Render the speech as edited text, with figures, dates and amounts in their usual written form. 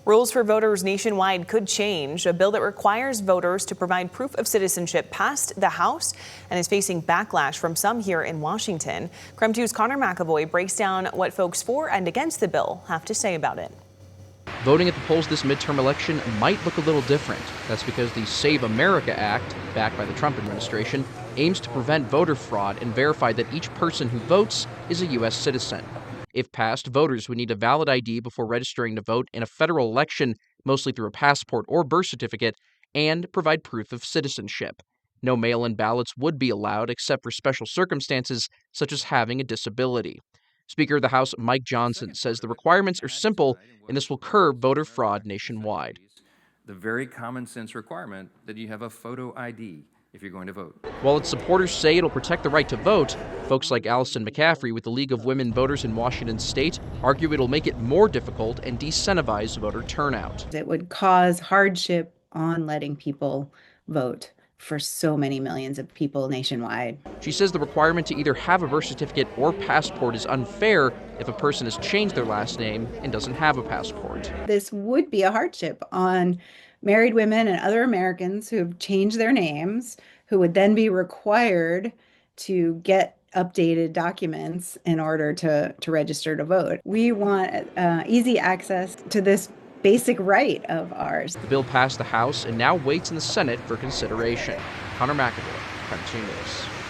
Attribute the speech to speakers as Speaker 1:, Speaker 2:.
Speaker 1: Rules for voters nationwide could change. A bill that requires voters to provide proof of citizenship passed the House and is facing backlash from some here in Washington. KREM 2's Connor McAvoy breaks down what folks for and against the bill have to say about it.
Speaker 2: Voting at the polls this midterm election might look a little different. That's because the Save America Act, backed by the Trump administration, aims to prevent voter fraud and verify that each person who votes is a U.S. citizen. If passed, voters would need a valid ID before registering to vote in a federal election, mostly through a passport or birth certificate, and provide proof of citizenship. No mail-in ballots would be allowed except for special circumstances, such as having a disability. Speaker of the House Mike Johnson says the requirements are simple, and this will curb voter fraud nationwide.
Speaker 3: The very common sense requirement that you have a photo ID if you're going to vote.
Speaker 2: While its supporters say it'll protect the right to vote, folks like Allison McCaffrey with the League of Women Voters in Washington State argue it'll make it more difficult and disincentivize voter turnout.
Speaker 4: It would cause hardship on letting people vote for so many millions of people nationwide.
Speaker 2: She says the requirement to either have a birth certificate or passport is unfair if a person has changed their last name and doesn't have a passport.
Speaker 4: This would be a hardship on married women and other Americans who have changed their names, who would then be required to get updated documents in order to register to vote. We want easy access to this basic right of ours.
Speaker 2: The bill passed the House and now waits in the Senate for consideration. Connor McAvoy, KREM 2 News.